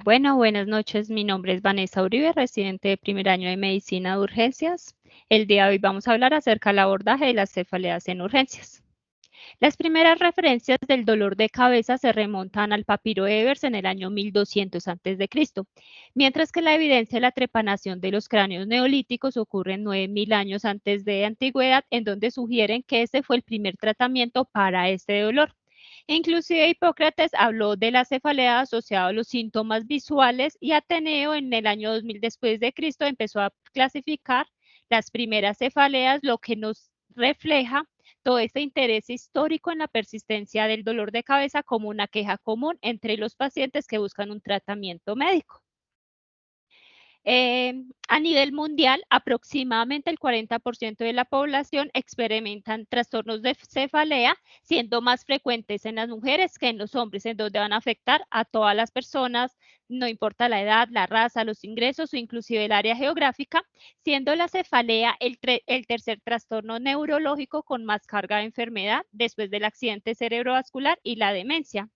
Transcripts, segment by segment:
Buenas noches. Mi nombre es Vanessa Uribe, residente de primer año de Medicina de Urgencias. El día de hoy vamos a hablar acerca del abordaje de las cefaleas en urgencias. Las primeras referencias del dolor de cabeza se remontan al papiro Evers en el año 1200 a.C., mientras que la evidencia de la trepanación de los cráneos neolíticos ocurre en 9000 años antes de antigüedad, en donde sugieren que este fue el primer tratamiento para este dolor. Inclusive Hipócrates habló de la cefalea asociada a los síntomas visuales y Ateneo en el año 2000 después de Cristo empezó a clasificar las primeras cefaleas, lo que nos refleja todo este interés histórico en la persistencia del dolor de cabeza como una queja común entre los pacientes que buscan un tratamiento médico. A nivel mundial, aproximadamente el 40% de la población experimentan trastornos de cefalea, siendo más frecuentes en las mujeres que en los hombres, en donde van a afectar a todas las personas, no importa la edad, la raza, los ingresos o inclusive el área geográfica, siendo la cefalea el tercer trastorno neurológico con más carga de enfermedad después del accidente cerebrovascular y la demencia.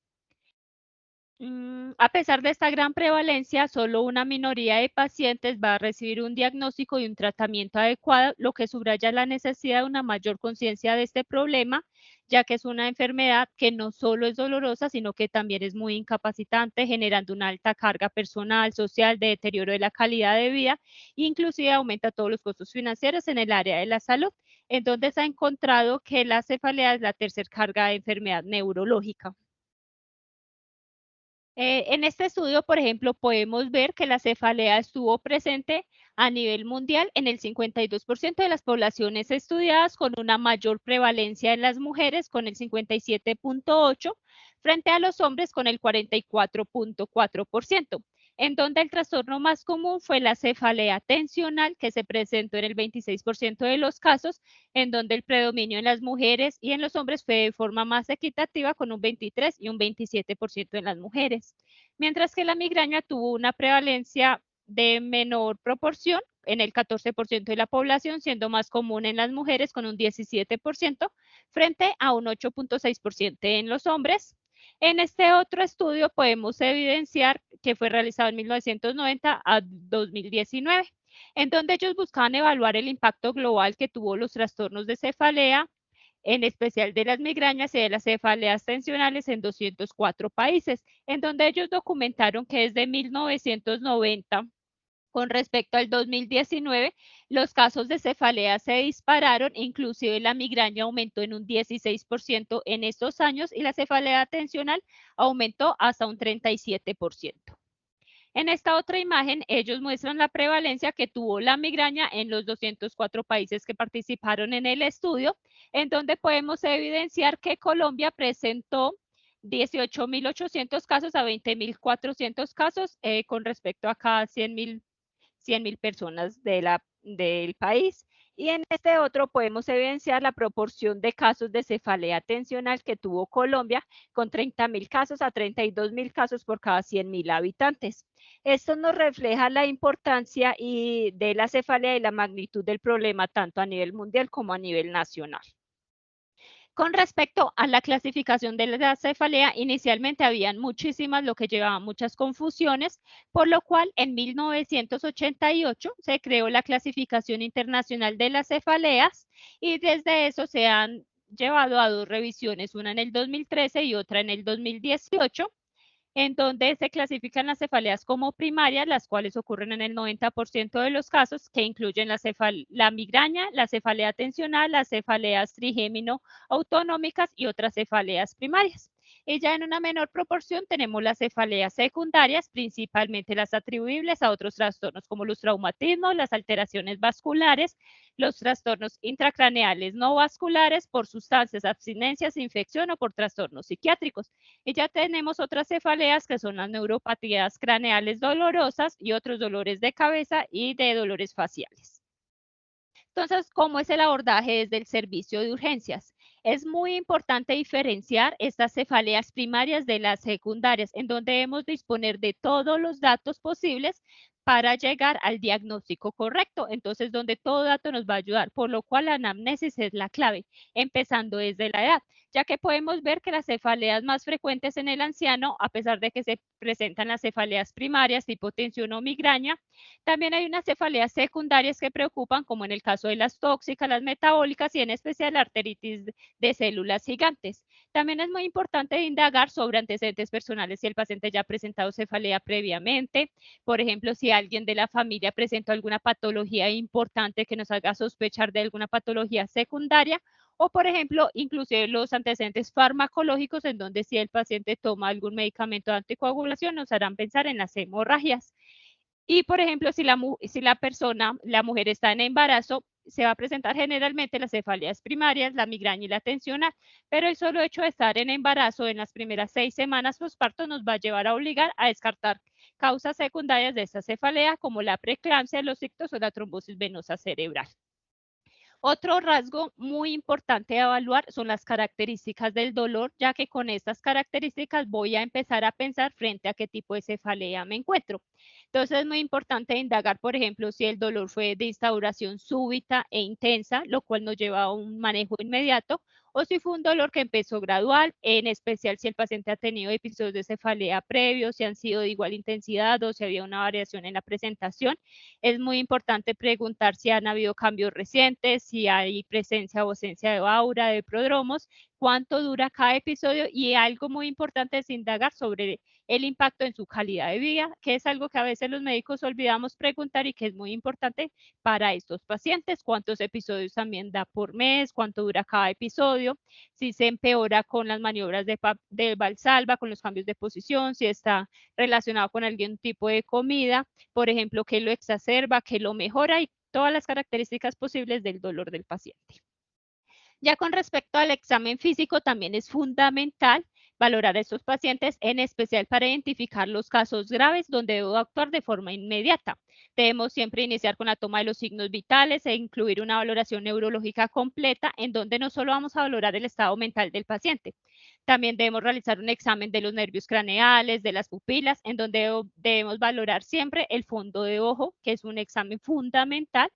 A pesar de esta gran prevalencia, solo una minoría de pacientes va a recibir un diagnóstico y un tratamiento adecuado, lo que subraya la necesidad de una mayor conciencia de este problema, ya que es una enfermedad que no solo es dolorosa, sino que también es muy incapacitante, generando una alta carga personal, social, de deterioro de la calidad de vida, e inclusive aumenta todos los costos financieros en el área de la salud, en donde se ha encontrado que la cefalea es la tercera carga de enfermedad neurológica. En este estudio, por ejemplo, podemos ver que la cefalea estuvo presente a nivel mundial en el 52% de las poblaciones estudiadas, con una mayor prevalencia en las mujeres, con el 57.8%, frente a los hombres con el 44.4%, en donde el trastorno más común fue la cefalea tensional, que se presentó en el 26% de los casos, en donde el predominio en las mujeres y en los hombres fue de forma más equitativa, con un 23 y un 27% en las mujeres, mientras que la migraña tuvo una prevalencia de menor proporción en el 14% de la población, siendo más común en las mujeres con un 17% frente a un 8.6% en los hombres. En este otro estudio podemos evidenciar que fue realizado en 1990 a 2019, en donde ellos buscaban evaluar el impacto global que tuvo los trastornos de cefalea, en especial de las migrañas y de las cefaleas tensionales en 204 países, en donde ellos documentaron que desde 1990 con respecto al 2019, los casos de cefalea se dispararon, inclusive la migraña aumentó en un 16% en estos años y la cefalea tensional aumentó hasta un 37%. En esta otra imagen, ellos muestran la prevalencia que tuvo la migraña en los 204 países que participaron en el estudio, en donde podemos evidenciar que Colombia presentó 18.800 casos a 20.400 casos con respecto a cada 100.000 personas del país. Y en este otro podemos evidenciar la proporción de casos de cefalea tensional que tuvo Colombia, con 30.000 casos a 32.000 casos por cada 100.000 habitantes. Esto nos refleja la importancia de la cefalea y la magnitud del problema tanto a nivel mundial como a nivel nacional. Con respecto a la clasificación de la cefalea, inicialmente habían muchísimas, lo que llevaba muchas confusiones, por lo cual en 1988 se creó la Clasificación Internacional de las Cefaleas y desde eso se han llevado a dos revisiones, una en el 2013 y otra en el 2018, en donde se clasifican las cefaleas como primarias, las cuales ocurren en el 90% de los casos, que incluyen la migraña, la cefalea tensional, las cefaleas trigémino autonómicas y otras cefaleas primarias. Y ya en una menor proporción tenemos las cefaleas secundarias, principalmente las atribuibles a otros trastornos como los traumatismos, las alteraciones vasculares, los trastornos intracraneales no vasculares por sustancias, abstinencias, infección o por trastornos psiquiátricos. Y ya tenemos otras cefaleas que son las neuropatías craneales dolorosas y otros dolores de cabeza y de dolores faciales. Entonces, ¿cómo es el abordaje desde el servicio de urgencias? Es muy importante diferenciar estas cefaleas primarias de las secundarias, en donde debemos disponer de todos los datos posibles para llegar al diagnóstico correcto. Entonces, donde todo dato nos va a ayudar, por lo cual la anamnesis es la clave, empezando desde la edad. ya que podemos ver que las cefaleas más frecuentes en el anciano, a pesar de que se presentan las cefaleas primarias tipo tensión o migraña, también hay unas cefaleas secundarias que preocupan, como en el caso de las tóxicas, las metabólicas y en especial la arteritis de células gigantes. También es muy importante indagar sobre antecedentes personales si el paciente ya ha presentado cefalea previamente. Por ejemplo, si alguien de la familia presentó alguna patología importante que nos haga sospechar de alguna patología secundaria, o por ejemplo, inclusive los antecedentes farmacológicos en donde si el paciente toma algún medicamento de anticoagulación nos harán pensar en las hemorragias. Y por ejemplo, si la mujer está en embarazo, se va a presentar generalmente las cefaleas primarias, la migraña y la tensional, pero el solo hecho de estar en embarazo en las primeras 6 semanas posparto nos va a llevar a obligar a descartar causas secundarias de esta cefalea como la preeclampsia, los ictus o la trombosis venosa cerebral. Otro rasgo muy importante a evaluar son las características del dolor, ya que con estas características voy a empezar a pensar frente a qué tipo de cefalea me encuentro. Entonces es muy importante indagar, por ejemplo, si el dolor fue de instauración súbita e intensa, lo cual nos lleva a un manejo inmediato, o si fue un dolor que empezó gradual, en especial si el paciente ha tenido episodios de cefalea previos, si han sido de igual intensidad o si había una variación en la presentación. Es muy importante preguntar si han habido cambios recientes, si hay presencia o ausencia de aura, de prodromos, cuánto dura cada episodio y algo muy importante es indagar sobre el impacto en su calidad de vida, que es algo que a veces los médicos olvidamos preguntar y que es muy importante para estos pacientes. Cuántos episodios también da por mes, cuánto dura cada episodio, si se empeora con las maniobras de Valsalva, con los cambios de posición, si está relacionado con algún tipo de comida, por ejemplo, qué lo exacerba, qué lo mejora y todas las características posibles del dolor del paciente. Ya con respecto al examen físico, también es fundamental valorar a estos pacientes, en especial para identificar los casos graves donde debo actuar de forma inmediata. Debemos siempre iniciar con la toma de los signos vitales e incluir una valoración neurológica completa en donde no solo vamos a valorar el estado mental del paciente, también debemos realizar un examen de los nervios craneales, de las pupilas, en donde debemos valorar siempre el fondo de ojo, que es un examen fundamental,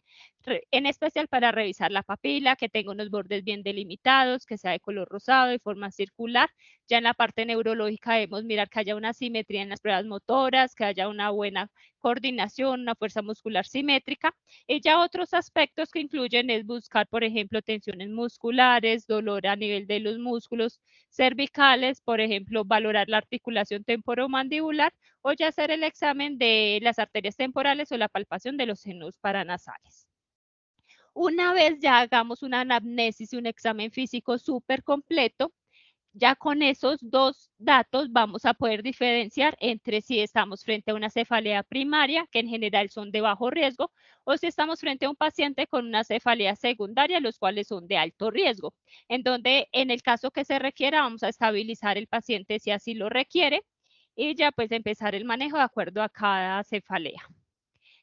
en especial para revisar la papila, que tenga unos bordes bien delimitados, que sea de color rosado, de forma circular. Ya en la parte neurológica debemos mirar que haya una simetría en las pruebas motoras, que haya una buena coordinación, una fuerza muscular simétrica. Y ya otros aspectos que incluyen es buscar, por ejemplo, tensiones musculares, dolor a nivel de los músculos cervicales, por ejemplo, valorar la articulación temporomandibular o ya hacer el examen de las arterias temporales o la palpación de los senos paranasales. Una vez ya hagamos una anamnesis y un examen físico súper completo, ya con esos dos datos vamos a poder diferenciar entre si estamos frente a una cefalea primaria, que en general son de bajo riesgo, o si estamos frente a un paciente con una cefalea secundaria, los cuales son de alto riesgo, en donde en el caso que se requiera vamos a estabilizar el paciente si así lo requiere y ya pues empezar el manejo de acuerdo a cada cefalea.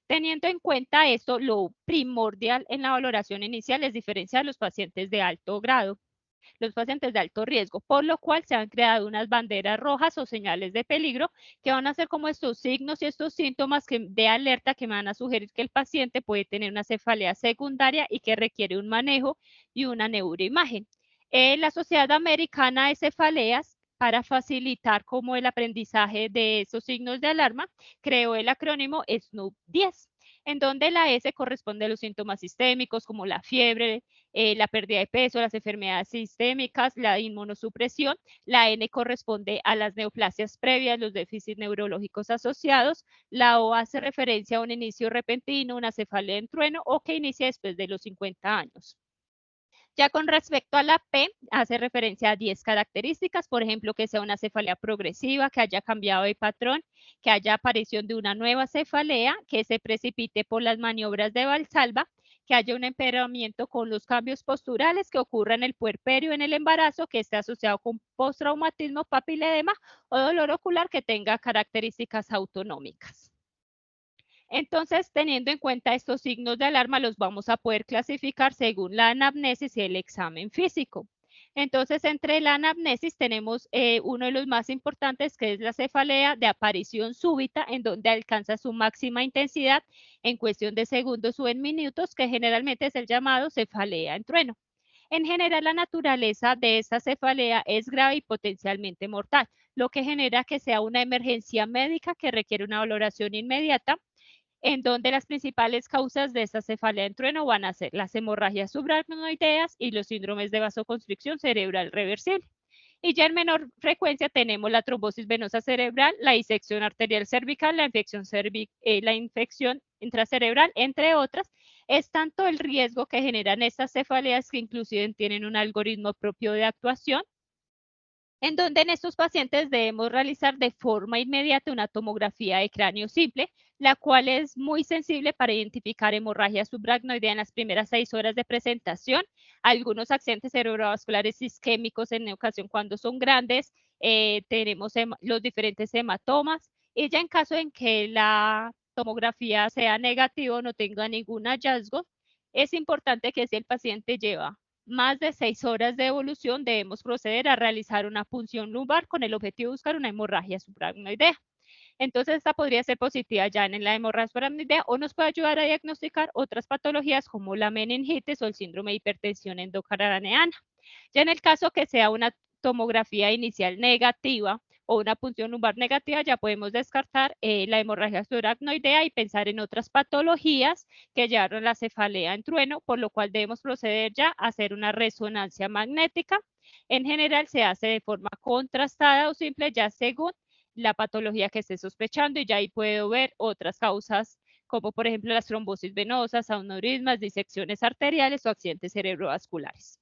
Teniendo en cuenta esto, lo primordial en la valoración inicial es diferenciar los pacientes de alto grado, los pacientes de alto riesgo, por lo cual se han creado unas banderas rojas o señales de peligro que van a ser como estos signos y estos síntomas de alerta que me van a sugerir que el paciente puede tener una cefalea secundaria y que requiere un manejo y una neuroimagen. La Sociedad Americana de Cefaleas, para facilitar como el aprendizaje de esos signos de alarma, creó el acrónimo SNOOP-10, en donde la S corresponde a los síntomas sistémicos como la fiebre, la pérdida de peso, las enfermedades sistémicas, la inmunosupresión. La N corresponde a las neoplasias previas, los déficits neurológicos asociados. La O hace referencia a un inicio repentino, una cefalea en trueno o que inicia después de los 50 años. Ya con respecto a la P, hace referencia a 10 características, por ejemplo, que sea una cefalea progresiva, que haya cambiado de patrón, que haya aparición de una nueva cefalea, que se precipite por las maniobras de Valsalva, que haya un empeoramiento con los cambios posturales que ocurra en el puerperio, en el embarazo, que esté asociado con postraumatismo, papiledema o dolor ocular que tenga características autonómicas. Entonces, teniendo en cuenta estos signos de alarma, los vamos a poder clasificar según la anamnesis y el examen físico. Entonces, entre la anamnesis tenemos uno de los más importantes, que es la cefalea de aparición súbita, en donde alcanza su máxima intensidad en cuestión de segundos o en minutos, que generalmente es el llamado cefalea en trueno. En general, la naturaleza de esta cefalea es grave y potencialmente mortal, lo que genera que sea una emergencia médica que requiere una valoración inmediata, en donde las principales causas de esta cefalea en trueno van a ser las hemorragias subaracnoideas y los síndromes de vasoconstricción cerebral reversible. Y ya en menor frecuencia tenemos la trombosis venosa cerebral, la disección arterial cervical, la infección intracerebral, entre otras. Es tanto el riesgo que generan estas cefaleas que inclusive tienen un algoritmo propio de actuación, en donde en estos pacientes debemos realizar de forma inmediata una tomografía de cráneo simple, la cual es muy sensible para identificar hemorragia subaracnoidea en las primeras 6 horas de presentación, algunos accidentes cerebrovasculares isquémicos en ocasión cuando son grandes, tenemos los diferentes hematomas, y ya en caso en que la tomografía sea negativa o no tenga ningún hallazgo, es importante que si el paciente lleva más de 6 horas de evolución, debemos proceder a realizar una punción lumbar con el objetivo de buscar una hemorragia subaracnoidea. Entonces, esta podría ser positiva ya en la hemorragia subaracnoidea o nos puede ayudar a diagnosticar otras patologías como la meningitis o el síndrome de hipertensión endocraneana. Ya en el caso que sea una tomografía inicial negativa o una punción lumbar negativa, ya podemos descartar la hemorragia subaracnoidea y pensar en otras patologías que llevaron la cefalea en trueno, por lo cual debemos proceder ya a hacer una resonancia magnética. En general se hace de forma contrastada o simple, ya según la patología que esté sospechando, y ya ahí puedo ver otras causas como por ejemplo las trombosis venosas, aneurismas, disecciones arteriales o accidentes cerebrovasculares.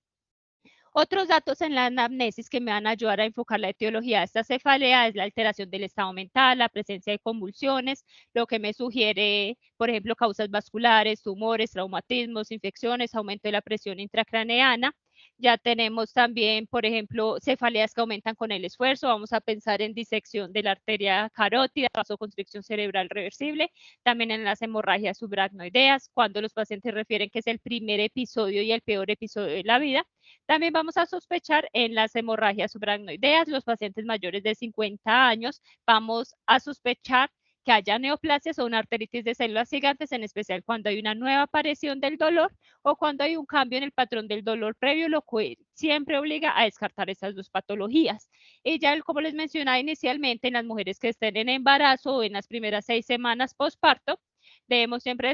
Otros datos en la anamnesis que me van a ayudar a enfocar la etiología de esta cefalea es la alteración del estado mental, la presencia de convulsiones, lo que me sugiere, por ejemplo, causas vasculares, tumores, traumatismos, infecciones, aumento de la presión intracraneana. Ya tenemos también, por ejemplo, cefaleas que aumentan con el esfuerzo. Vamos a pensar en disección de la arteria carótida, vasoconstricción cerebral reversible, también en las hemorragias subaracnoideas, cuando los pacientes refieren que es el primer episodio y el peor episodio de la vida. También vamos a sospechar en las hemorragias subaracnoideas, los pacientes mayores de 50 años, vamos a sospechar que haya neoplasias o una arteritis de células gigantes, en especial cuando hay una nueva aparición del dolor o cuando hay un cambio en el patrón del dolor previo, lo que siempre obliga a descartar estas dos patologías. Y ya, como les mencionaba inicialmente, en las mujeres que estén en embarazo o en las primeras 6 semanas postparto, debemos siempre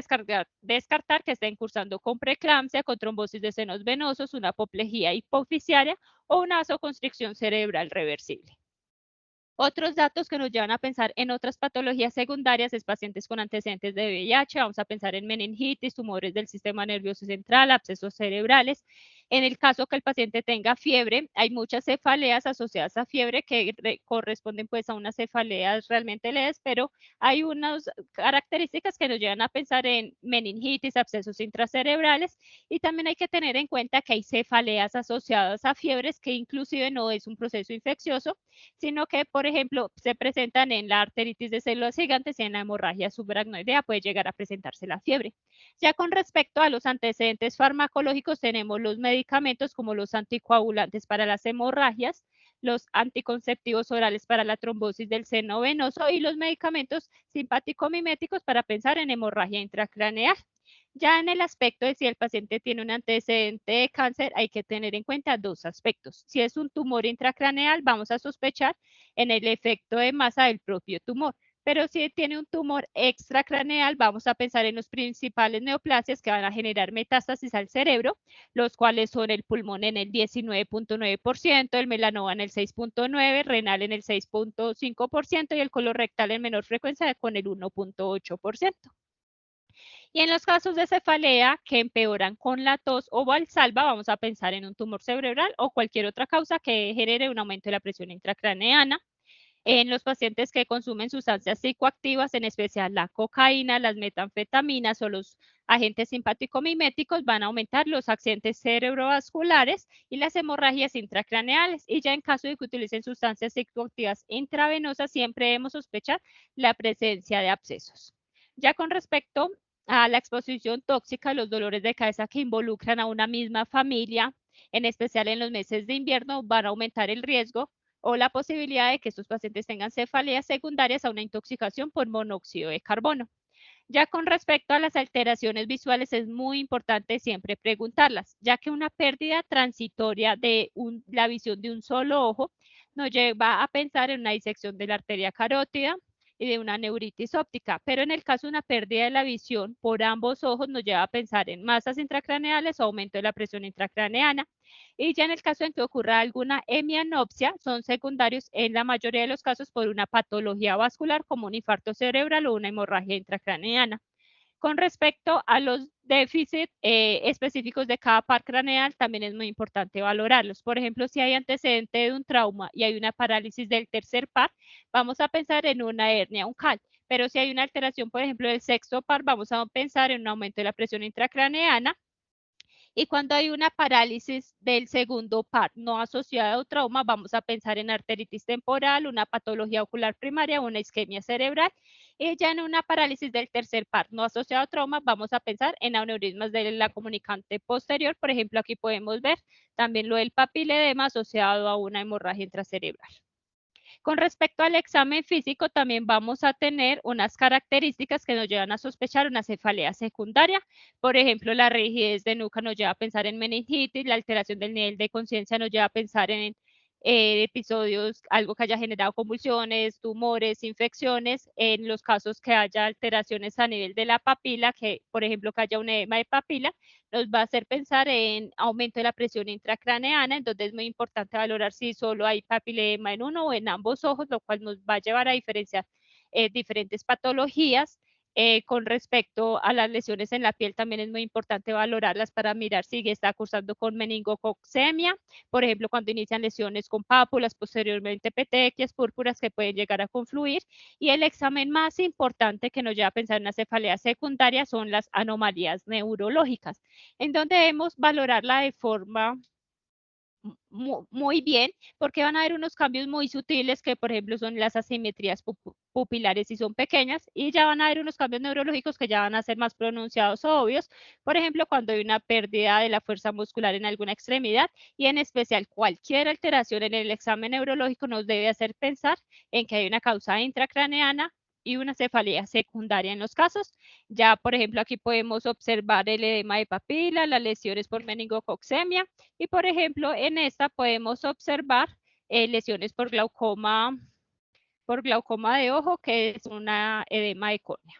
descartar que estén cursando con preeclampsia, con trombosis de senos venosos, una apoplejía hipofisiaria o una vasoconstricción cerebral reversible. Otros datos que nos llevan a pensar en otras patologías secundarias es pacientes con antecedentes de VIH, vamos a pensar en meningitis, tumores del sistema nervioso central, abscesos cerebrales. En el caso que el paciente tenga fiebre, hay muchas cefaleas asociadas a fiebre que corresponden pues a unas cefaleas realmente leves, pero hay unas características que nos llevan a pensar en meningitis, abscesos intracerebrales, y también hay que tener en cuenta que hay cefaleas asociadas a fiebres que inclusive no es un proceso infeccioso, sino que, por ejemplo, se presentan en la arteritis de células gigantes y en la hemorragia subaracnoidea puede llegar a presentarse la fiebre. Ya con respecto a los antecedentes farmacológicos, tenemos los medicamentos como los anticoagulantes para las hemorragias, los anticonceptivos orales para la trombosis del seno venoso y los medicamentos simpático-miméticos para pensar en hemorragia intracraneal. Ya en el aspecto de si el paciente tiene un antecedente de cáncer, hay que tener en cuenta dos aspectos. Si es un tumor intracraneal, vamos a sospechar en el efecto de masa del propio tumor. Pero si tiene un tumor extracraneal, vamos a pensar en los principales neoplasias que van a generar metástasis al cerebro, los cuales son el pulmón en el 19.9%, el melanoma en el 6.9%, renal en el 6.5% y el colorectal en menor frecuencia con el 1.8%. Y en los casos de cefalea que empeoran con la tos o valsalva, vamos a pensar en un tumor cerebral o cualquier otra causa que genere un aumento de la presión intracraneana. En los pacientes que consumen sustancias psicoactivas, en especial la cocaína, las metanfetaminas o los agentes simpático-miméticos, van a aumentar los accidentes cerebrovasculares y las hemorragias intracraneales. Y ya en caso de que utilicen sustancias psicoactivas intravenosas, siempre debemos sospechar la presencia de abscesos. Ya con respecto a la exposición tóxica, los dolores de cabeza que involucran a una misma familia, en especial en los meses de invierno, van a aumentar el riesgo o la posibilidad de que estos pacientes tengan cefaleas secundarias a una intoxicación por monóxido de carbono. Ya con respecto a las alteraciones visuales, es muy importante siempre preguntarlas, ya que una pérdida transitoria de la visión de un solo ojo nos lleva a pensar en una disección de la arteria carótida y de una neuritis óptica, pero en el caso de una pérdida de la visión por ambos ojos nos lleva a pensar en masas intracraneales o aumento de la presión intracraneana. Y ya en el caso en que ocurra alguna hemianopsia, son secundarios en la mayoría de los casos por una patología vascular como un infarto cerebral o una hemorragia intracraneana. Con respecto a los déficits específicos de cada par craneal, también es muy importante valorarlos. Por ejemplo, si hay antecedente de un trauma y hay una parálisis del tercer par, vamos a pensar en una hernia uncal. Pero si hay una alteración, por ejemplo, del sexto par, vamos a pensar en un aumento de la presión intracraneana. Y cuando hay una parálisis del segundo par no asociada a un trauma, vamos a pensar en arteritis temporal, una patología ocular primaria, una isquemia cerebral. Y ya en una parálisis del tercer par no asociada a trauma, vamos a pensar en aneurismas de la comunicante posterior. Por ejemplo, aquí podemos ver también lo del papiledema asociado a una hemorragia intracerebral. Con respecto al examen físico, también vamos a tener unas características que nos llevan a sospechar una cefalea secundaria. Por ejemplo, la rigidez de nuca nos lleva a pensar en meningitis, la alteración del nivel de conciencia nos lleva a pensar en episodios, algo que haya generado convulsiones, tumores, infecciones. En los casos que haya alteraciones a nivel de la papila, que por ejemplo que haya un edema de papila, nos va a hacer pensar en aumento de la presión intracraneana, entonces es muy importante valorar si solo hay papilema en uno o en ambos ojos, lo cual nos va a llevar a diferenciar diferentes patologías. Con respecto a las lesiones en la piel, también es muy importante valorarlas para mirar si está cursando con meningococcemia, por ejemplo, cuando inician lesiones con pápulas, posteriormente petequias, púrpuras que pueden llegar a confluir. Y el examen más importante que nos lleva a pensar en una cefalea secundaria son las anomalías neurológicas, en donde debemos valorarla de forma muy bien, porque van a haber unos cambios muy sutiles que, por ejemplo, son las asimetrías pupilares y son pequeñas, y ya van a haber unos cambios neurológicos que ya van a ser más pronunciados o obvios, por ejemplo, cuando hay una pérdida de la fuerza muscular en alguna extremidad, y en especial cualquier alteración en el examen neurológico nos debe hacer pensar en que hay una causa intracraneana y una cefalea secundaria en los casos. Ya, por ejemplo, aquí podemos observar el edema de papila, las lesiones por meningococcemia, y por ejemplo, en esta podemos observar lesiones por glaucoma de ojo, que es una edema de córnea.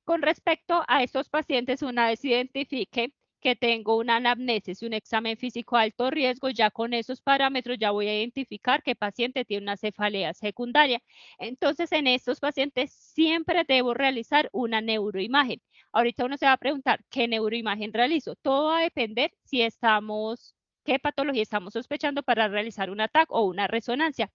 Con respecto a estos pacientes, una vez identifique que tengo una anamnesis y un examen físico de alto riesgo, ya con esos parámetros ya voy a identificar qué paciente tiene una cefalea secundaria. Entonces, en estos pacientes siempre debo realizar una neuroimagen. Ahorita uno se va a preguntar, ¿qué neuroimagen realizo? Todo va a depender si estamos, qué patología estamos sospechando para realizar un TAC o una resonancia.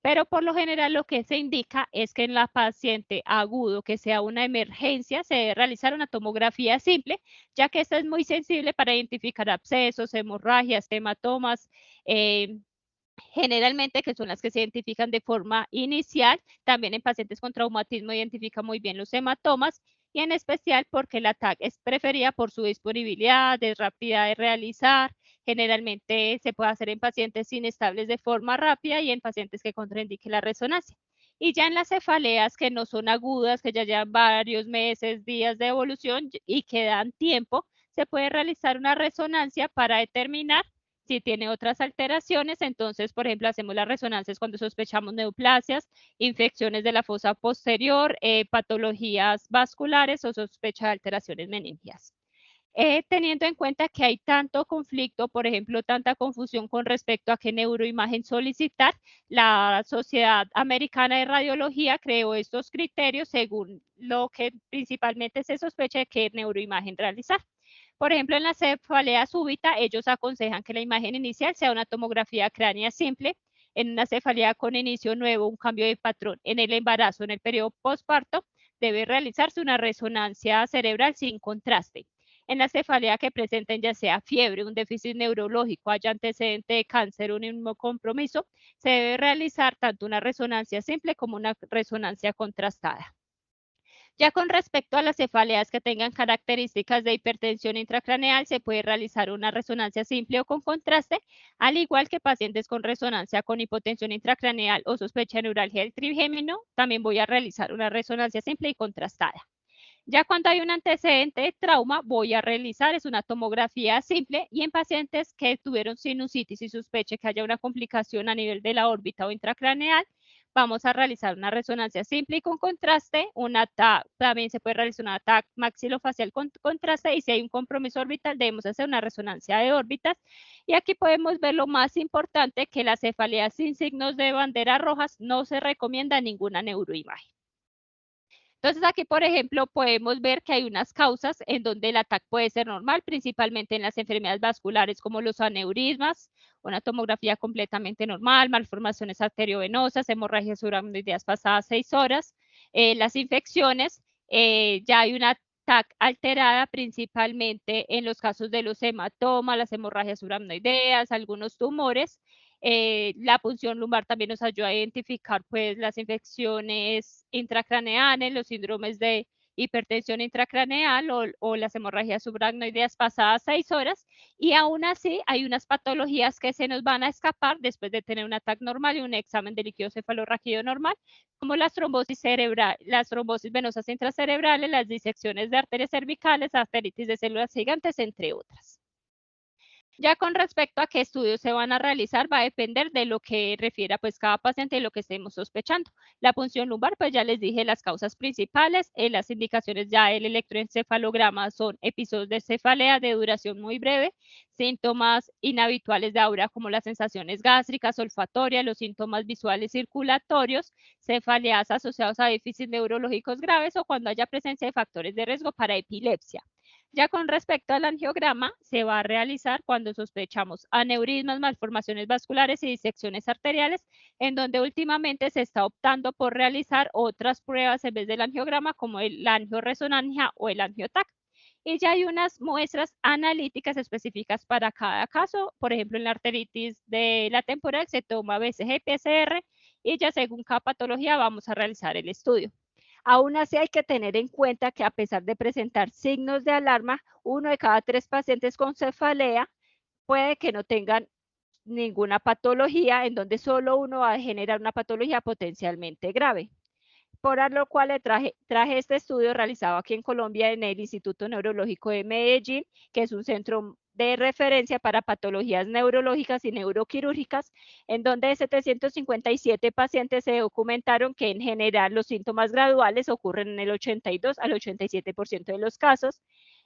Pero por lo general lo que se indica es que en la paciente agudo, que sea una emergencia, se debe realizar una tomografía simple, ya que esta es muy sensible para identificar abscesos, hemorragias, hematomas, generalmente que son las que se identifican de forma inicial. También en pacientes con traumatismo identifica muy bien los hematomas, y en especial porque la TAC es preferida por su disponibilidad, es rápida de realizar. Generalmente se puede hacer en pacientes inestables de forma rápida y en pacientes que contraindiquen la resonancia. Y ya en las cefaleas que no son agudas, que ya llevan varios meses, días de evolución y que dan tiempo, se puede realizar una resonancia para determinar si tiene otras alteraciones. Entonces, por ejemplo, hacemos las resonancias cuando sospechamos neoplasias, infecciones de la fosa posterior, patologías vasculares o sospecha de alteraciones meningias. Teniendo en cuenta que hay tanto conflicto, por ejemplo, tanta confusión con respecto a qué neuroimagen solicitar, la Sociedad Americana de Radiología creó estos criterios según lo que principalmente se sospecha de qué neuroimagen realizar. Por ejemplo, en la cefalea súbita, ellos aconsejan que la imagen inicial sea una tomografía cránea simple. En una cefalea con inicio nuevo, un cambio de patrón en el embarazo, en el periodo postparto, debe realizarse una resonancia cerebral sin contraste. En la cefalea que presenten ya sea fiebre, un déficit neurológico, haya antecedente de cáncer, un inmunocompromiso, se debe realizar tanto una resonancia simple como una resonancia contrastada. Ya con respecto a las cefaleas que tengan características de hipertensión intracraneal, se puede realizar una resonancia simple o con contraste, al igual que pacientes con resonancia con hipotensión intracraneal o sospecha de neuralgia del trigémino, también voy a realizar una resonancia simple y contrastada. Ya cuando hay un antecedente de trauma, voy a realizar, es una tomografía simple, y en pacientes que tuvieron sinusitis y sospeche que haya una complicación a nivel de la órbita o intracraneal, vamos a realizar una resonancia simple y con contraste, también se puede realizar una TAC maxilofacial con contraste, y si hay un compromiso orbital debemos hacer una resonancia de órbitas. Y aquí podemos ver lo más importante, que la cefalea sin signos de banderas rojas no se recomienda ninguna neuroimagen. Entonces aquí, por ejemplo, podemos ver que hay unas causas en donde el ataque puede ser normal, principalmente en las enfermedades vasculares como los aneurismas, una tomografía completamente normal, malformaciones arteriovenosas, hemorragias subaracnoideas pasadas 6 horas, las infecciones, ya hay una TAC alterada principalmente en los casos de los hematomas, las hemorragias subaracnoideas, algunos tumores. La punción lumbar también nos ayuda a identificar pues las infecciones intracraneales, los síndromes de hipertensión intracraneal o las hemorragias subaracnoideas pasadas 6 horas, y aún así hay unas patologías que se nos van a escapar después de tener un ataque normal y un examen de líquido cefalorraquídeo normal, como las trombosis cerebral, las trombosis venosas intracerebrales, las disecciones de arterias cervicales, arteritis de células gigantes, entre otras. Ya con respecto a qué estudios se van a realizar, va a depender de lo que refiera pues cada paciente y lo que estemos sospechando. La punción lumbar, pues ya les dije las causas principales, las indicaciones ya el electroencefalograma son episodios de cefalea de duración muy breve, síntomas inhabituales de aura como las sensaciones gástricas, olfatorias, los síntomas visuales circulatorios, cefaleas asociados a déficits neurológicos graves o cuando haya presencia de factores de riesgo para epilepsia. Ya con respecto al angiograma, se va a realizar cuando sospechamos aneurismas, malformaciones vasculares y disecciones arteriales, en donde últimamente se está optando por realizar otras pruebas en vez del angiograma, como la angioresonancia o el angiotac. Y ya hay unas muestras analíticas específicas para cada caso. Por ejemplo, en la arteritis de la temporal se toma BCG y PCR, y ya según cada patología vamos a realizar el estudio. Aún así hay que tener en cuenta que a pesar de presentar signos de alarma, 1 de cada 3 pacientes con cefalea puede que no tengan ninguna patología, en donde solo uno va a generar una patología potencialmente grave. Por lo cual le traje este estudio realizado aquí en Colombia en el Instituto Neurológico de Medellín, que es un centro de referencia para patologías neurológicas y neuroquirúrgicas, en donde de 757 pacientes se documentaron que en general los síntomas graduales ocurren en el 82 al 87% de los casos.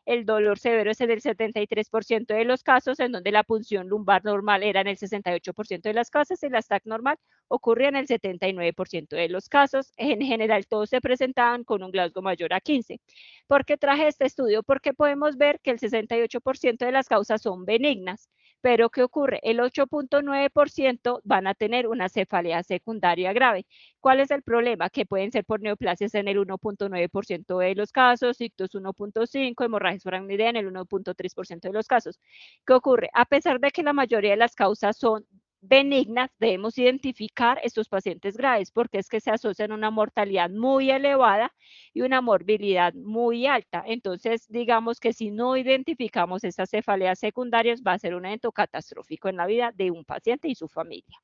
El dolor severo es en el 73% de los casos, en donde la punción lumbar normal era en el 68% de las casos y la STAC normal ocurría en el 79% de los casos. En general, todos se presentaban con un Glasgow mayor a 15. ¿Por qué traje este estudio? Porque podemos ver que el 68% de las causas son benignas. Pero ¿qué ocurre? El 8.9% van a tener una cefalea secundaria grave. ¿Cuál es el problema? Que pueden ser por neoplasias en el 1.9% de los casos, ictus 1.5%, hemorragias subaracnoidea en el 1.3% de los casos. ¿Qué ocurre? A pesar de que la mayoría de las causas son benignas, debemos identificar estos pacientes graves porque es que se asocian a una mortalidad muy elevada y una morbilidad muy alta. Entonces, digamos que si no identificamos estas cefaleas secundarias, va a ser un evento catastrófico en la vida de un paciente y su familia.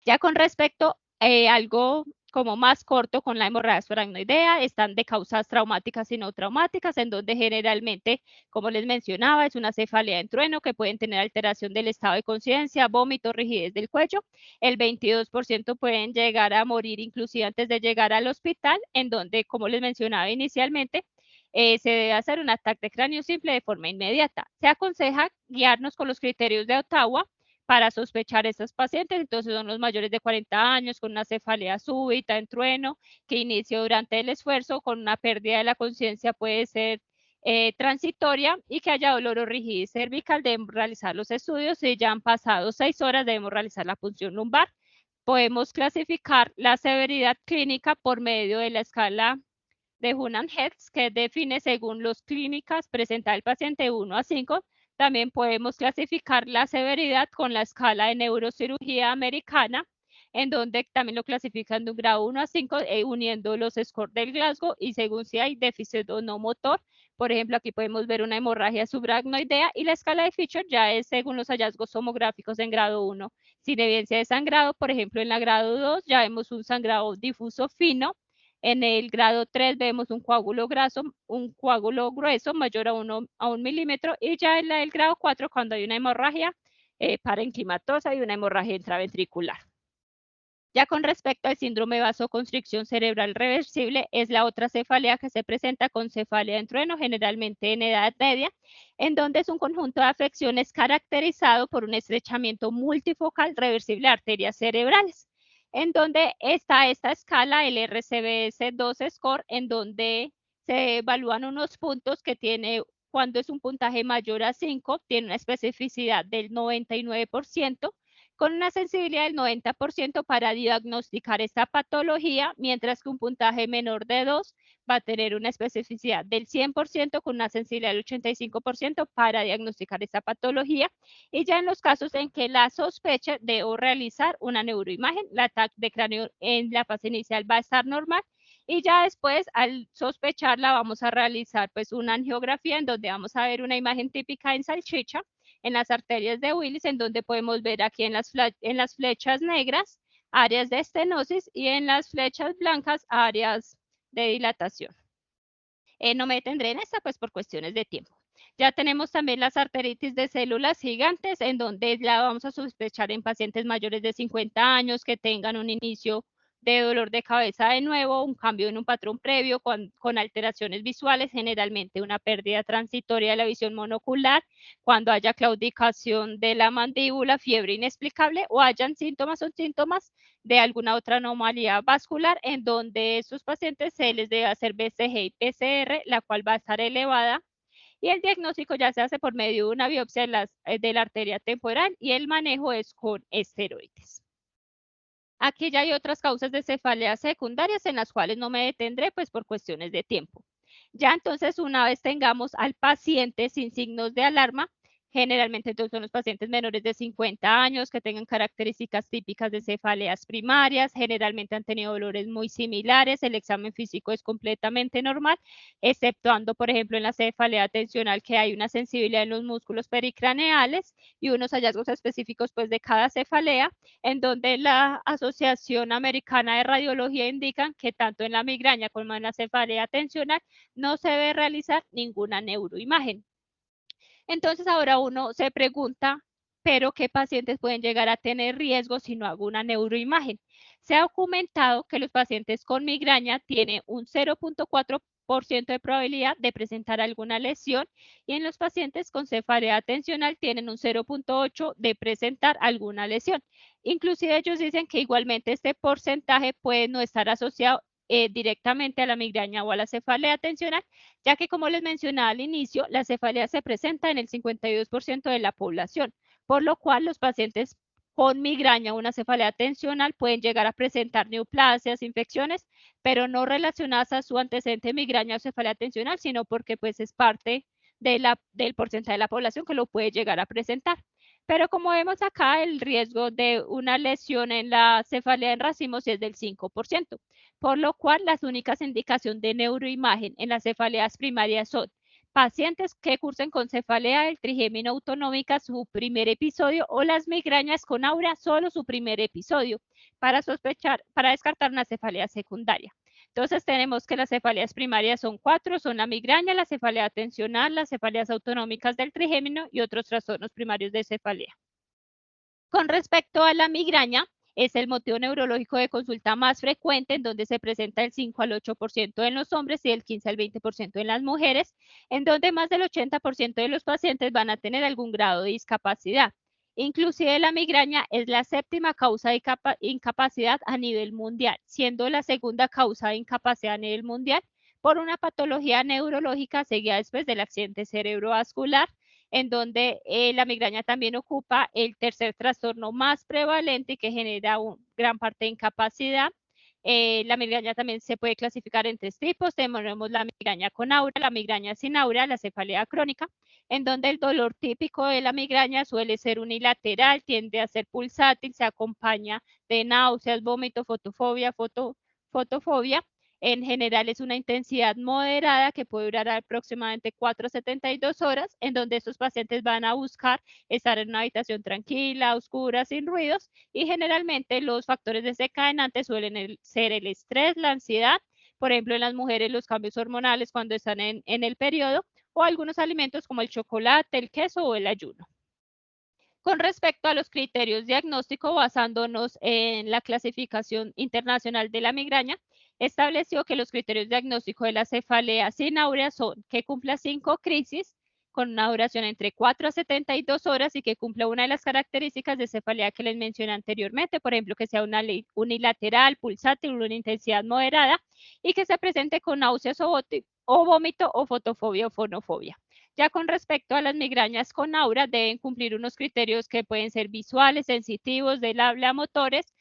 Ya con respecto a algo como más corto con la hemorragia subaracnoidea, están de causas traumáticas y no traumáticas, en donde generalmente, como les mencionaba, es una cefalea en trueno que pueden tener alteración del estado de conciencia, vómito, rigidez del cuello. El 22% pueden llegar a morir inclusive antes de llegar al hospital, en donde, como les mencionaba inicialmente, se debe hacer un ataque de cráneo simple de forma inmediata. Se aconseja guiarnos con los criterios de Ottawa para sospechar a estos pacientes. Entonces son los mayores de 40 años con una cefalea súbita en trueno que inició durante el esfuerzo, con una pérdida de la conciencia puede ser transitoria, y que haya dolor o rigidez cervical. Debemos realizar los estudios. Si ya han pasado 6 horas, debemos realizar la punción lumbar. Podemos clasificar la severidad clínica por medio de la escala de Hunan-Hetz, que define según las clínicas presenta el paciente 1 a 5. También podemos clasificar la severidad con la escala de neurocirugía americana, en donde también lo clasifican de un grado 1 a 5, uniendo los scores del Glasgow y según si hay déficit o no motor. Por ejemplo, aquí podemos ver una hemorragia subaracnoidea, y la escala de Fisher ya es según los hallazgos tomográficos en grado 1, sin evidencia de sangrado. Por ejemplo, en la grado 2 ya vemos un sangrado difuso fino, En el grado 3 vemos un coágulo grueso mayor a 1 milímetro, y ya en el grado 4, cuando hay una hemorragia parenquimatosa y una hemorragia intraventricular. Ya con respecto al síndrome vasoconstricción cerebral reversible, es la otra cefalea que se presenta con cefalea en trueno, generalmente en edad media, en donde es un conjunto de afecciones caracterizado por un estrechamiento multifocal reversible de arterias cerebrales, en donde está esta escala, el RCBS-2 score, en donde se evalúan unos puntos que tiene, cuando es un puntaje mayor a 5, tiene una especificidad del 99%, con una sensibilidad del 90% para diagnosticar esta patología, mientras que un puntaje menor de 2 va a tener una especificidad del 100% con una sensibilidad del 85% para diagnosticar esta patología. Y ya en los casos en que la sospecha, debo realizar una neuroimagen. La TAC de cráneo en la fase inicial va a estar normal, y ya después, al sospecharla, vamos a realizar pues una angiografía en donde vamos a ver una imagen típica en salchicha, en las arterias de Willis, en donde podemos ver aquí en las flechas negras áreas de estenosis, y en las flechas blancas áreas de dilatación. No me detendré en esta pues por cuestiones de tiempo. Ya tenemos también las arteritis de células gigantes, en donde la vamos a sospechar en pacientes mayores de 50 años que tengan un inicio de dolor de cabeza de nuevo, un cambio en un patrón previo con alteraciones visuales, generalmente una pérdida transitoria de la visión monocular, cuando haya claudicación de la mandíbula, fiebre inexplicable, o hayan síntomas o síntomas de alguna otra anomalía vascular, en donde estos pacientes se les debe hacer BCG y PCR, la cual va a estar elevada, y el diagnóstico ya se hace por medio de una biopsia de la arteria temporal, y el manejo es con esteroides. Aquí ya hay otras causas de cefaleas secundarias en las cuales no me detendré pues por cuestiones de tiempo. Ya entonces, una vez tengamos al paciente sin signos de alarma, generalmente entonces son los pacientes menores de 50 años que tengan características típicas de cefaleas primarias, generalmente han tenido dolores muy similares, el examen físico es completamente normal, exceptuando, por ejemplo, en la cefalea tensional, que hay una sensibilidad en los músculos pericraneales y unos hallazgos específicos pues de cada cefalea, en donde la Asociación Americana de Radiología indican que tanto en la migraña como en la cefalea tensional no se debe realizar ninguna neuroimagen. Entonces ahora uno se pregunta, ¿pero qué pacientes pueden llegar a tener riesgo si no hago una neuroimagen? Se ha documentado que los pacientes con migraña tienen un 0.4% de probabilidad de presentar alguna lesión, y en los pacientes con cefalea tensional tienen un 0.8% de presentar alguna lesión. Inclusive ellos dicen que igualmente este porcentaje puede no estar asociado directamente a la migraña o a la cefalea tensional, ya que, como les mencionaba al inicio, la cefalea se presenta en el 52% de la población, por lo cual los pacientes con migraña o una cefalea tensional pueden llegar a presentar neoplasias, infecciones, pero no relacionadas a su antecedente de migraña o cefalea tensional, sino porque pues es parte del porcentaje de la población que lo puede llegar a presentar. Pero como vemos acá, el riesgo de una lesión en la cefalea en racimos es del 5%, por lo cual las únicas indicaciones de neuroimagen en las cefaleas primarias son pacientes que cursen con cefalea del trigémino autonómica su primer episodio, o las migrañas con aura solo su primer episodio, para descartar una cefalea secundaria. Entonces tenemos que las cefaleas primarias son 4, son la migraña, la cefalea tensional, las cefaleas autonómicas del trigémino y otros trastornos primarios de cefalea. Con respecto a la migraña, es el motivo neurológico de consulta más frecuente, en donde se presenta el 5 al 8% en los hombres y el 15 al 20% en las mujeres, en donde más del 80% de los pacientes van a tener algún grado de discapacidad. Inclusive la migraña es la séptima causa de incapacidad a nivel mundial, siendo la segunda causa de incapacidad a nivel mundial por una patología neurológica seguida después del accidente cerebrovascular, en donde la migraña también ocupa el tercer trastorno más prevalente y que genera gran parte de incapacidad. La migraña también se puede clasificar en 3 tipos. Tenemos la migraña con aura, la migraña sin aura, la cefalea crónica, en donde el dolor típico de la migraña suele ser unilateral, tiende a ser pulsátil, se acompaña de náuseas, vómito, fotofobia. En general es una intensidad moderada que puede durar aproximadamente 4 a 72 horas, en donde estos pacientes van a buscar estar en una habitación tranquila, oscura, sin ruidos, y generalmente los factores desencadenantes suelen ser el estrés, la ansiedad, por ejemplo, en las mujeres los cambios hormonales cuando están en el periodo, o algunos alimentos como el chocolate, el queso o el ayuno. Con respecto a los criterios diagnósticos, basándonos en la clasificación internacional de la migraña, estableció que los criterios diagnósticos de la cefalea sin áurea son que cumpla 5 crisis con una duración entre 4 a 72 horas y que cumpla una de las características de cefalea que les mencioné anteriormente, por ejemplo, que sea una unilateral, pulsátil, una intensidad moderada y que se presente con náuseas o vómito o fotofobia o fonofobia. Ya con respecto a las migrañas con aura, deben cumplir unos criterios que pueden ser visuales, sensitivos, del habla, motores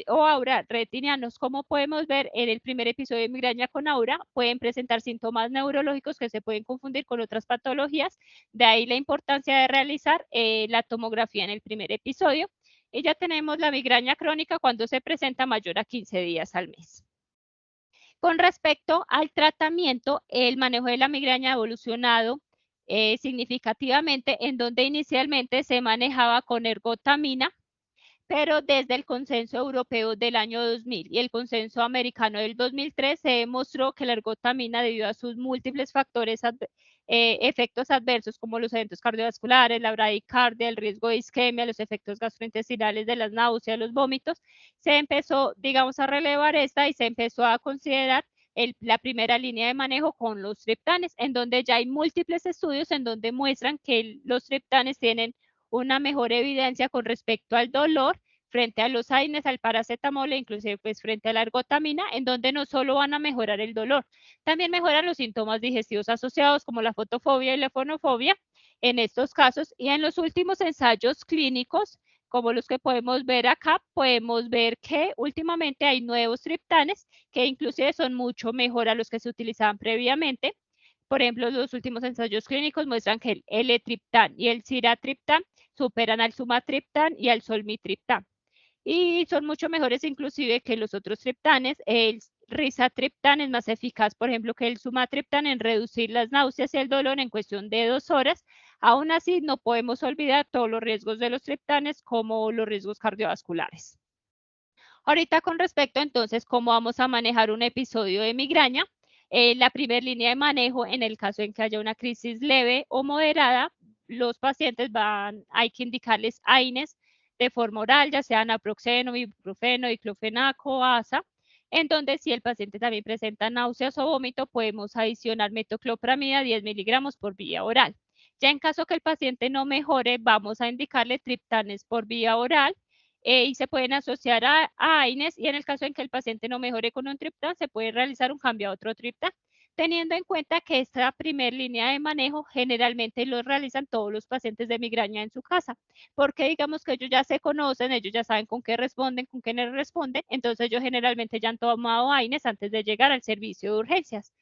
o aura retinianos. Como podemos ver en el primer episodio de migraña con aura, pueden presentar síntomas neurológicos que se pueden confundir con otras patologías. De ahí la importancia de realizar la tomografía en el primer episodio. Y ya tenemos la migraña crónica cuando se presenta mayor a 15 días al mes. Con respecto al tratamiento, el manejo de la migraña ha evolucionado significativamente, en donde inicialmente se manejaba con ergotamina, pero desde el consenso europeo del año 2000 y el consenso americano del 2003 se demostró que la ergotamina, debido a sus múltiples factores, efectos adversos como los eventos cardiovasculares, la bradicardia, el riesgo de isquemia, los efectos gastrointestinales de las náuseas, los vómitos, se empezó, digamos, a relevar esta y se empezó a considerar la primera línea de manejo con los triptanes, en donde ya hay múltiples estudios en donde muestran que los triptanes tienen una mejor evidencia con respecto al dolor frente a los AINES, al paracetamol e inclusive pues frente a la ergotamina, en donde no solo van a mejorar el dolor, también mejoran los síntomas digestivos asociados como la fotofobia y la fonofobia en estos casos. Y en los últimos ensayos clínicos, como los que podemos ver acá, podemos ver que últimamente hay nuevos triptanes que inclusive son mucho mejor a los que se utilizaban previamente. Por ejemplo, los últimos ensayos clínicos muestran que el L-triptán y el siratriptán superan al sumatriptán y al solmitriptán. Y son mucho mejores inclusive que los otros triptanes. El rizatriptán es más eficaz, por ejemplo, que el sumatriptán en reducir las náuseas y el dolor en cuestión de 2 horas. Aún así, no podemos olvidar todos los riesgos de los triptanes, como los riesgos cardiovasculares. Ahorita con respecto entonces, cómo vamos a manejar un episodio de migraña. La primera línea de manejo, en el caso en que haya una crisis leve o moderada, los pacientes hay que indicarles AINES de forma oral, ya sea naproxeno, ibuprofeno, diclofenaco, ASA, en donde si el paciente también presenta náuseas o vómito, podemos adicionar metoclopramida 10 miligramos por vía oral. Ya en caso que el paciente no mejore, vamos a indicarle triptanes por vía oral, y se pueden asociar a AINES, y en el caso en que el paciente no mejore con un triptán, se puede realizar un cambio a otro triptán, teniendo en cuenta que esta primera línea de manejo generalmente lo realizan todos los pacientes de migraña en su casa, porque digamos que ellos ya se conocen, ellos ya saben con qué responden, con qué no responden, entonces ellos generalmente ya han tomado AINES antes de llegar al servicio de urgencias.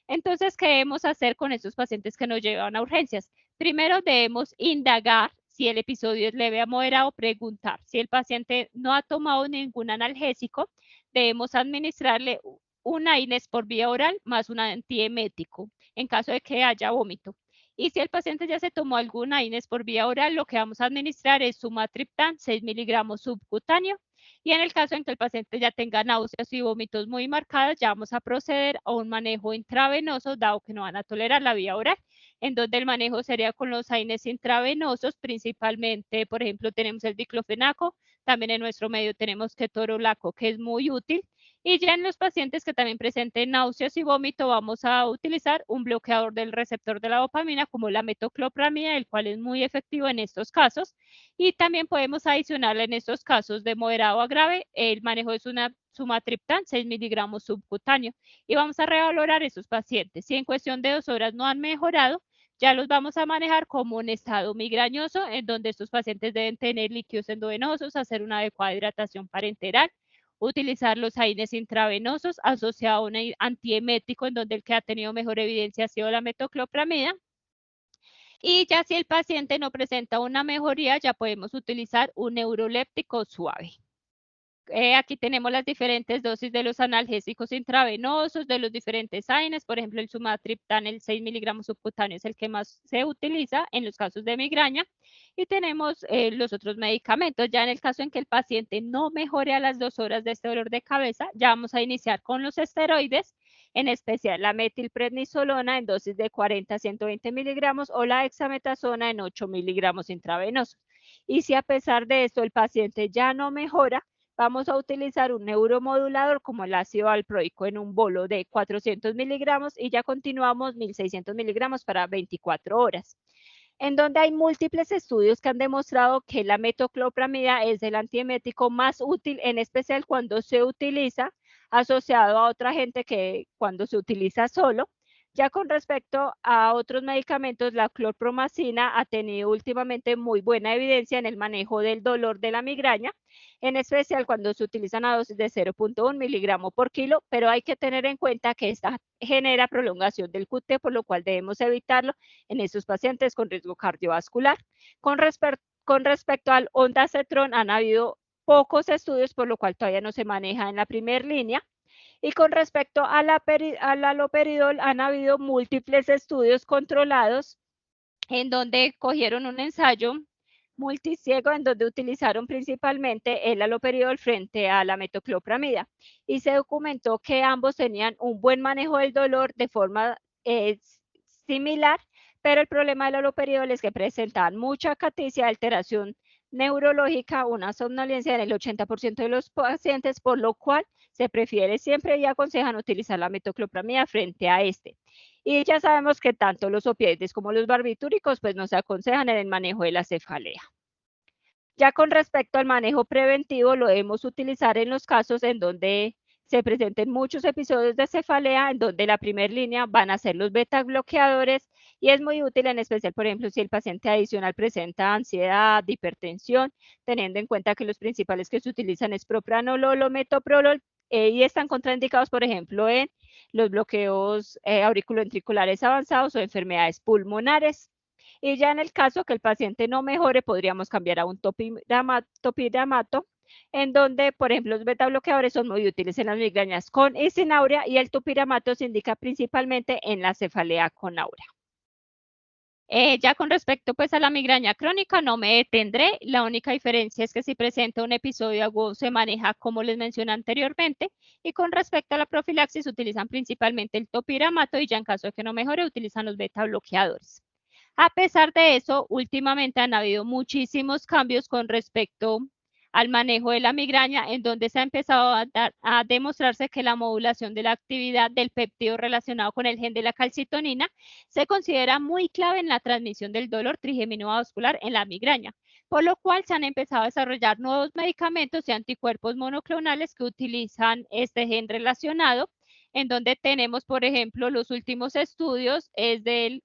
Entonces, ¿qué debemos hacer con estos pacientes que nos llevan a urgencias? Primero debemos indagar si el episodio es leve a moderado, preguntar. Si el paciente no ha tomado ningún analgésico, debemos administrarle un AINES por vía oral más un antiemético en caso de que haya vómito. Y si el paciente ya se tomó algún AINES por vía oral, lo que vamos a administrar es sumatriptán, 6 miligramos subcutáneo. Y en el caso en que el paciente ya tenga náuseas y vómitos muy marcados, ya vamos a proceder a un manejo intravenoso, dado que no van a tolerar la vía oral, en donde el manejo sería con los AINES intravenosos, principalmente, por ejemplo, tenemos el diclofenaco, también en nuestro medio tenemos ketorolaco, que es muy útil. Y ya en los pacientes que también presenten náuseas y vómito, vamos a utilizar un bloqueador del receptor de la dopamina, como la metoclopramida, el cual es muy efectivo en estos casos. Y también podemos adicionarle en estos casos de moderado a grave el manejo de sumatriptán, 6 miligramos subcutáneo. Y vamos a revalorar esos pacientes. Si en cuestión de 2 horas no han mejorado, ya los vamos a manejar como un estado migrañoso, en donde estos pacientes deben tener líquidos endovenosos, hacer una adecuada hidratación parenteral, utilizar los AINES intravenosos asociado a un antiemético, en donde el que ha tenido mejor evidencia ha sido la metoclopramida. Y ya si el paciente no presenta una mejoría, ya podemos utilizar un neuroléptico suave. Aquí tenemos las diferentes dosis de los analgésicos intravenosos, de los diferentes AINES, por ejemplo, el sumatriptán, el 6 miligramos subcutáneo es el que más se utiliza en los casos de migraña, y tenemos los otros medicamentos. Ya en el caso en que el paciente no mejore a las 2 horas de este dolor de cabeza, ya vamos a iniciar con los esteroides, en especial la metilprednisolona en dosis de 40 a 120 miligramos o la dexametasona en 8 miligramos intravenosos. Y si a pesar de esto el paciente ya no mejora, vamos a utilizar un neuromodulador como el ácido valproico en un bolo de 400 miligramos y ya continuamos 1600 miligramos para 24 horas. En donde hay múltiples estudios que han demostrado que la metoclopramida es el antiemético más útil, en especial cuando se utiliza asociado a otra gente que cuando se utiliza solo. Ya con respecto a otros medicamentos, la clorpromacina ha tenido últimamente muy buena evidencia en el manejo del dolor de la migraña, en especial cuando se utilizan a dosis de 0.1 miligramo por kilo, pero hay que tener en cuenta que esta genera prolongación del QT, por lo cual debemos evitarlo en esos pacientes con riesgo cardiovascular. Con respecto al ondansetron, han habido pocos estudios, por lo cual todavía no se maneja en la primera línea. Y con respecto al haloperidol, han habido múltiples estudios controlados en donde cogieron un ensayo multiciego en donde utilizaron principalmente el haloperidol frente a la metoclopramida y se documentó que ambos tenían un buen manejo del dolor de forma similar, pero el problema del haloperidol es que presentaban mucha caticia, alteración neurológica, una somnolencia en el 80% de los pacientes, por lo cual se prefiere siempre y aconsejan utilizar la metoclopramida frente a este. Y ya sabemos que tanto los opioides como los barbitúricos pues nos aconsejan en el manejo de la cefalea. Ya con respecto al manejo preventivo, lo debemos utilizar en los casos en donde se presenten muchos episodios de cefalea, en donde la primera línea van a ser los beta bloqueadores y es muy útil en especial, por ejemplo, si el paciente adicional presenta ansiedad, hipertensión, teniendo en cuenta que los principales que se utilizan es propranolol o metoprolol y están contraindicados, por ejemplo, en los bloqueos auriculoventriculares avanzados o enfermedades pulmonares. Y ya en el caso que el paciente no mejore, podríamos cambiar a un topiramato, en donde, por ejemplo, los beta bloqueadores son muy útiles en las migrañas con y sin aura, y el topiramato se indica principalmente en la cefalea con aura. Ya con respecto pues a la migraña crónica no me detendré, la única diferencia es que si presenta un episodio agudo se maneja como les mencioné anteriormente y con respecto a la profilaxis utilizan principalmente el topiramato y ya en caso de que no mejore utilizan los beta bloqueadores. A pesar de eso, últimamente han habido muchísimos cambios con respecto al manejo de la migraña, en donde se ha empezado a demostrarse que la modulación de la actividad del péptido relacionado con el gen de la calcitonina se considera muy clave en la transmisión del dolor trigeminovascular en la migraña, por lo cual se han empezado a desarrollar nuevos medicamentos y anticuerpos monoclonales que utilizan este gen relacionado, en donde tenemos, por ejemplo, los últimos estudios es del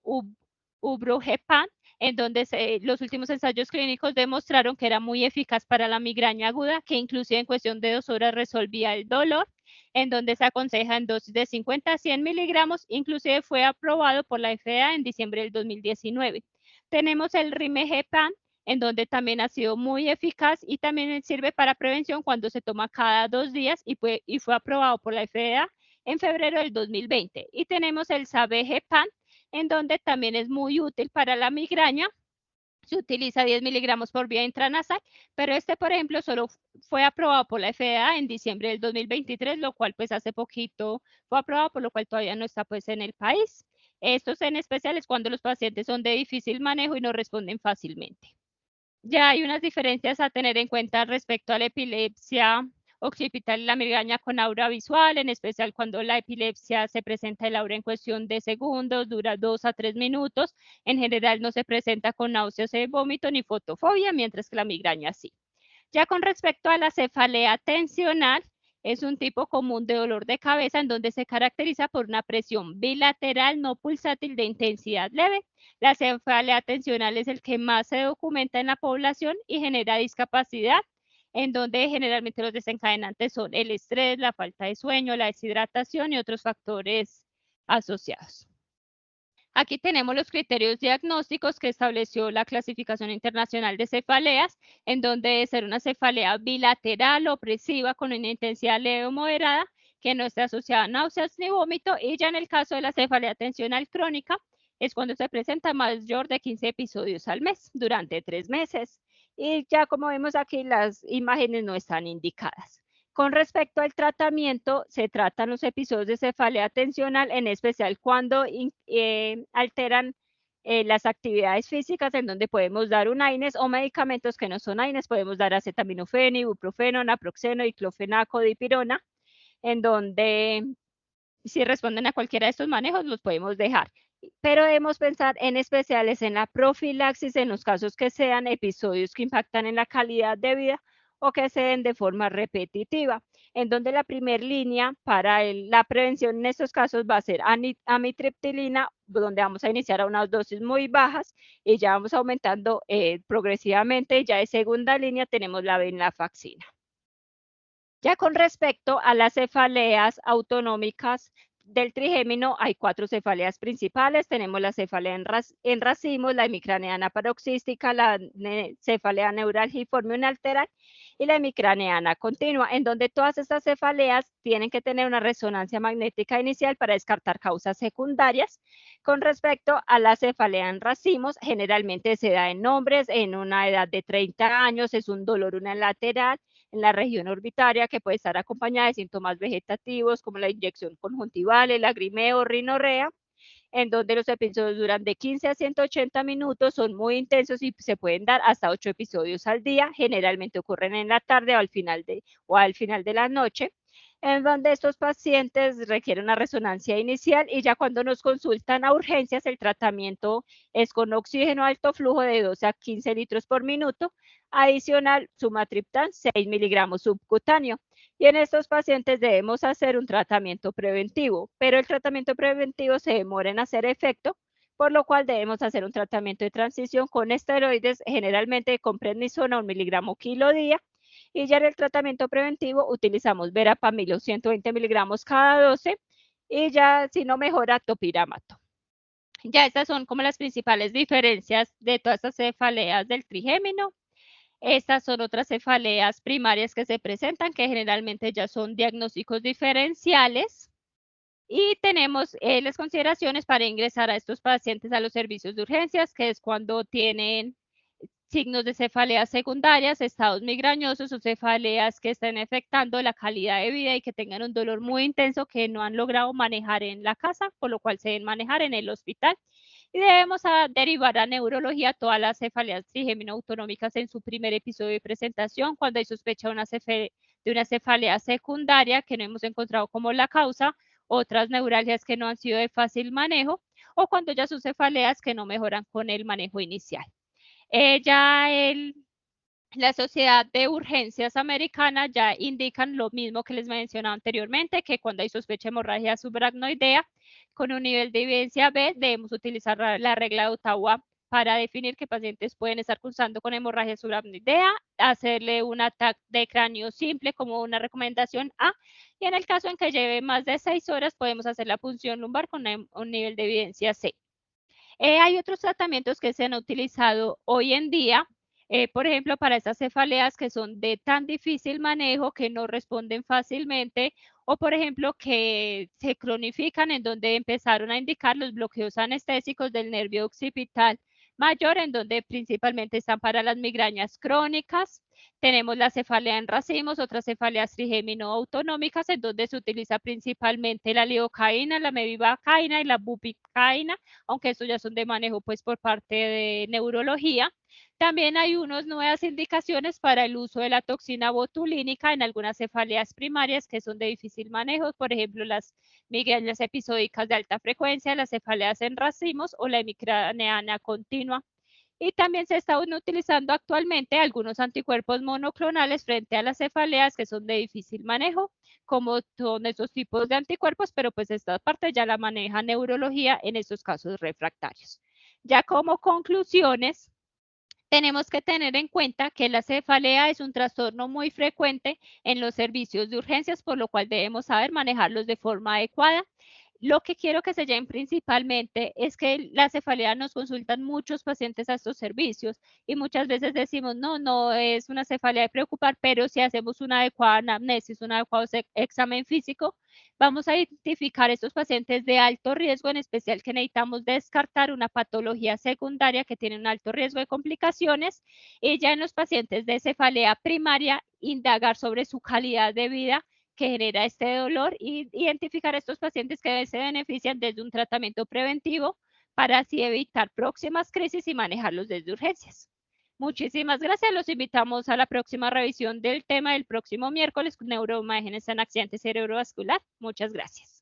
Ubrogepant, en donde los últimos ensayos clínicos demostraron que era muy eficaz para la migraña aguda, que inclusive en cuestión de 2 horas resolvía el dolor, en donde se aconseja en dosis de 50 a 100 miligramos, inclusive fue aprobado por la FDA en diciembre del 2019. Tenemos el Rimegepant, en donde también ha sido muy eficaz y también sirve para prevención cuando se toma cada 2 días y fue aprobado por la FDA en febrero del 2020. Y tenemos el Sabegepant, en donde también es muy útil para la migraña. Se utiliza 10 miligramos por vía intranasal, pero este, por ejemplo, solo fue aprobado por la FDA en diciembre del 2023, lo cual pues hace poquito fue aprobado, por lo cual todavía no está pues en el país. Estos en especial es cuando los pacientes son de difícil manejo y no responden fácilmente. Ya hay unas diferencias a tener en cuenta respecto a la epilepsia occipital y la migraña con aura visual, en especial cuando la epilepsia se presenta el aura en cuestión de segundos, dura 2 a 3 minutos. En general no se presenta con náuseas, vómito ni fotofobia, mientras que la migraña sí. Ya con respecto a la cefalea tensional, es un tipo común de dolor de cabeza en donde se caracteriza por una presión bilateral no pulsátil de intensidad leve. La cefalea tensional es el que más se documenta en la población y genera discapacidad, en donde generalmente los desencadenantes son el estrés, la falta de sueño, la deshidratación y otros factores asociados. Aquí tenemos los criterios diagnósticos que estableció la Clasificación Internacional de Cefaleas, en donde debe ser una cefalea bilateral opresiva con una intensidad leve o moderada, que no esté asociada a náuseas ni vómito, y ya en el caso de la cefalea tensional crónica, es cuando se presenta mayor de 15 episodios al mes, durante 3 meses. Y ya como vemos aquí, las imágenes no están indicadas. Con respecto al tratamiento, se tratan los episodios de cefalea tensional, en especial cuando alteran las actividades físicas, en donde podemos dar un AINES o medicamentos que no son AINES, podemos dar acetaminofén, ibuprofeno, naproxeno, diclofenaco, dipirona, en donde si responden a cualquiera de estos manejos, los podemos dejar. Pero debemos pensar en especiales en la profilaxis en los casos que sean episodios que impactan en la calidad de vida o que se den de forma repetitiva, en donde la primera línea para la prevención en estos casos va a ser amitriptilina, donde vamos a iniciar a unas dosis muy bajas y ya vamos aumentando progresivamente. Ya de segunda línea tenemos la venlafaxina. Ya con respecto a las cefaleas autonómicas del trigémino, hay 4 cefaleas principales. Tenemos la cefalea en racimos, la hemicraneana paroxística, la cefalea neuralgiforme unilateral y la hemicraneana continua, en donde todas estas cefaleas tienen que tener una resonancia magnética inicial para descartar causas secundarias. Con respecto a la cefalea en racimos, generalmente se da en hombres en una edad de 30 años, es un dolor unilateral en la región orbitaria que puede estar acompañada de síntomas vegetativos como la inyección conjuntival, el lagrimeo, rinorrea, en donde los episodios duran de 15 a 180 minutos, son muy intensos y se pueden dar hasta 8 episodios al día, generalmente ocurren en la tarde o al final de la noche, en donde estos pacientes requieren una resonancia inicial y ya cuando nos consultan a urgencias, el tratamiento es con oxígeno alto flujo de 12 a 15 litros por minuto, adicional sumatriptan 6 miligramos subcutáneo. Y en estos pacientes debemos hacer un tratamiento preventivo, pero el tratamiento preventivo se demora en hacer efecto, por lo cual debemos hacer un tratamiento de transición con esteroides, generalmente con prednisona 1 miligramo kilo día, y ya en el tratamiento preventivo utilizamos verapamil 120 miligramos cada 12, y ya si no mejora, topiramato. Ya estas son como las principales diferencias de todas estas cefaleas del trigémino. Estas son otras cefaleas primarias que se presentan, que generalmente ya son diagnósticos diferenciales. Y tenemos las consideraciones para ingresar a estos pacientes a los servicios de urgencias, que es cuando tienen signos de cefaleas secundarias, estados migrañosos o cefaleas que estén afectando la calidad de vida y que tengan un dolor muy intenso que no han logrado manejar en la casa, por lo cual se deben manejar en el hospital. Y debemos derivar a neurología todas las cefaleas trigémino autonómicas en su primer episodio de presentación, cuando hay sospecha de una cefalea secundaria que no hemos encontrado como la causa, otras neuralgias que no han sido de fácil manejo, o cuando ya son cefaleas que no mejoran con el manejo inicial. La Sociedad de Urgencias Americana ya indican lo mismo que les mencionaba anteriormente, que cuando hay sospecha de hemorragia subaracnoidea con un nivel de evidencia B, debemos utilizar la regla de Ottawa para definir qué pacientes pueden estar cursando con hemorragia subaracnoidea, hacerle un ataque de cráneo simple como una recomendación A, y en el caso en que lleve más de 6 horas, podemos hacer la punción lumbar con un nivel de evidencia C. Hay otros tratamientos que se han utilizado hoy en día, por ejemplo, para esas cefaleas que son de tan difícil manejo que no responden fácilmente, o por ejemplo que se cronifican, en donde empezaron a indicar los bloqueos anestésicos del nervio occipital mayor, en donde principalmente están para las migrañas crónicas. Tenemos la cefalea en racimos, otras cefaleas trigémino autonómicas, en donde se utiliza principalmente la lidocaína, la mevipacaína y la bupicaína, aunque estos ya son de manejo pues por parte de neurología. También hay unas nuevas indicaciones para el uso de la toxina botulínica en algunas cefaleas primarias que son de difícil manejo, por ejemplo, las migrañas episódicas de alta frecuencia, las cefaleas en racimos o la hemicraneana continua. Y también se están utilizando actualmente algunos anticuerpos monoclonales frente a las cefaleas que son de difícil manejo, como son esos tipos de anticuerpos, pero pues esta parte ya la maneja neurología en estos casos refractarios. Ya como conclusiones, tenemos que tener en cuenta que la cefalea es un trastorno muy frecuente en los servicios de urgencias, por lo cual debemos saber manejarlos de forma adecuada. Lo que quiero que se lleven principalmente es que la cefalea nos consultan muchos pacientes a estos servicios y muchas veces decimos, no, no es una cefalea de preocupar, pero si hacemos una adecuada anamnesis, un adecuado examen físico, vamos a identificar estos pacientes de alto riesgo, en especial que necesitamos descartar una patología secundaria que tiene un alto riesgo de complicaciones, y ya en los pacientes de cefalea primaria, indagar sobre su calidad de vida que genera este dolor y identificar a estos pacientes que se benefician desde un tratamiento preventivo para así evitar próximas crisis y manejarlos desde urgencias. Muchísimas gracias. Los invitamos a la próxima revisión del tema del próximo miércoles, neuroimágenes en accidente cerebrovascular. Muchas gracias.